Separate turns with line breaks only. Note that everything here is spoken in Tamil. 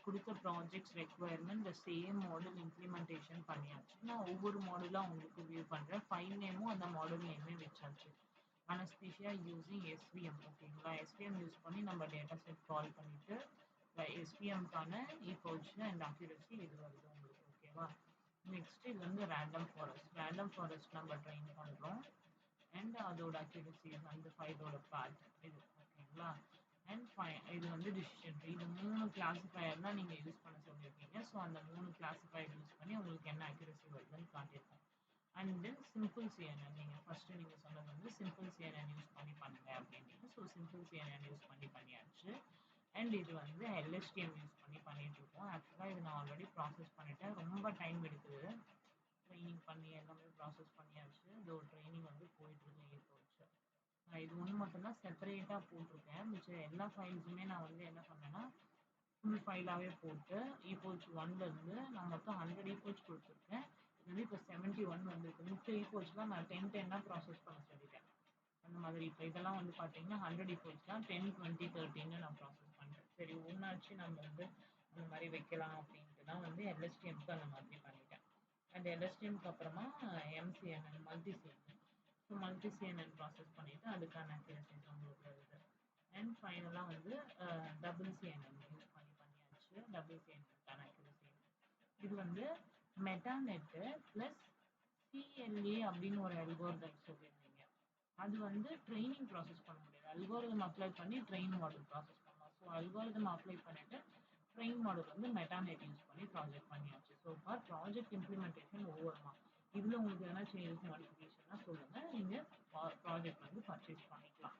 குடுத்த ப்ராஜெக்ட்ஸ் ரெக்வயர்மெண்ட் இந்த சேம் மாடல் இம்ப்ளிமெண்டேஷன் பண்ணியாச்சு. நான் ஒவ்வொரு மாடலா உங்களுக்கு வியூ பண்றேன். ஃபைல் நேமும் அந்த மாடல் நேமே வச்சாச்சு. அனஸ்தீசியா யூசிங் எஸ்விஎம் ஓகேங்களா? எஸ்விஎம் யூஸ் பண்ணி நம்ம டேட்டா செட் கால் பண்ணிட்டு எஸ்விஎம்க்கான ஈக்குவல்ஸ் அண்ட் அக்யூரசி இது வருது உங்களுக்கு ஓகேவா? நெக்ஸ்ட் இது வந்து ரேண்டம் ஃபாரஸ்ட் நம்ம ட்ரெயின் பண்றோம். அண்ட் அதோட அக்யூரசி அந்த ஃபைலோட பார்ட் இது ஓகேங்களா? அண்ட் இது வந்து டிசிஷன் ட்ரீ. இது 3 கிளாசிஃபையர் தான் நீங்க யூஸ் பண்ண சொல்லியிருக்கீங்க. ஸோ அந்த 3 கிளாசிஃபையர் யூஸ் பண்ணி உங்களுக்கு என்ன அக்யூரசி வருதுன்னு காட்டியிருக்கோம். அண்ட் தென் சிம்பிள் சிஎன்என் நீங்கள் ஃபர்ஸ்ட் நீங்க சொன்னது வந்து சிம்பிள் சிஎன்என் யூஸ் பண்ணி பண்ணுங்க அப்படின்னீங்க. ஸோ சிம்பிள் சிஎன்என் யூஸ் பண்ணி பண்ணியாச்சு. அண்ட் இது வந்து எல்எஸ்டிஎம் யூஸ் பண்ணி பண்ணிட்டு இருக்கோம். ஆக்சுவலாக இது நான் ஆல்ரெடி ப்ராசஸ் பண்ணிட்டேன். ரொம்ப டைம் எடுக்குது. ட்ரைனிங் பண்ணி எல்லாமே ப்ராசஸ் பண்ணியாச்சு. இது ஒரு ட்ரைனிங் வந்து போயிட்டு இருக்கு ஈக்குவல்ஸ். நான் இது ஒன்று மட்டும்தான் செப்பரேட்டாக போட்டிருக்கேன். மிச்சம் எல்லா ஃபைல்ஸுமே நான் வந்து என்ன பண்ணேன்னா ஃபுல் ஃபைலாகவே போட்டு ஈக்குவல்ஸ் 1லேருந்து நான் மொத்தம் 100 ஈக்குவல்ஸ் கொடுத்துருக்கேன். இது வந்து இப்போ 71 வந்திருக்கு. மிச்ச ஈக்குவல்ஸ்லாம் நான் 10 ப்ராசஸ் பண்ண சொல்லிட்டேன். அந்த மாதிரி இப்போ இதெல்லாம் வந்து பார்த்தீங்கன்னா 100 ஈக்குவல்ஸ் தான் 10, 20, 30ன்னு நான் ப்ராசஸ் பண்ணுறேன். சரி ஒன்றாச்சு நம்ம வந்து அந்த மாதிரி வைக்கலாம் அப்படின்ட்டு தான் வந்து எல்எஸ்டிஎம்க்கு அந்த மாதிரி பண்ணிட்டேன். அண்ட் எல்எஸ்டிஎம்க்கு அப்புறமா MCNN multi CNN. So multi CNN process பண்ணிவிட்டு அதுக்கான அக்யூரசிஸ் உங்களுக்கு வருது. அண்ட் ஃபைனலாக வந்து டபுள் சிஎன்என் யூஸ் பண்ணியாச்சு. டபுள் சிஎன்என்க்கான அக்யூரசி இது வந்து மெட்டாநெட்டு ப்ளஸ் சிஎல்ஏ அப்படின்னு ஒரு அல்கோரிதம் சொல்லியிருந்தீங்க. அது வந்து ட்ரைனிங் ப்ராசஸ் பண்ண முடியாது. அல்கோரிதம் அப்ளை பண்ணி ட்ரெயின் மாடல் ப்ராசஸ் பண்ணலாம். ஸோ அல்கோரிதம் அப்ளை பண்ணிட்டு ட்ரெயின் மாடல் வந்து மெட்டாநெட் யூஸ் பண்ணி ப்ராஜெக்ட் பண்ணியாச்சு. ஸோ ஃபார் ப்ராஜெக்ட் இம்ப்ளிமெண்டேஷன் ஒவ்வொருமா இதில் உங்களுக்கு எதனா சேஞ்சஸ் மாடிஃபிகேஷன்னா சொல்லுங்கள். நீங்கள் ப்ராஜெக்ட் வந்து பர்ச்சேஸ் பண்ணிக்கலாம்.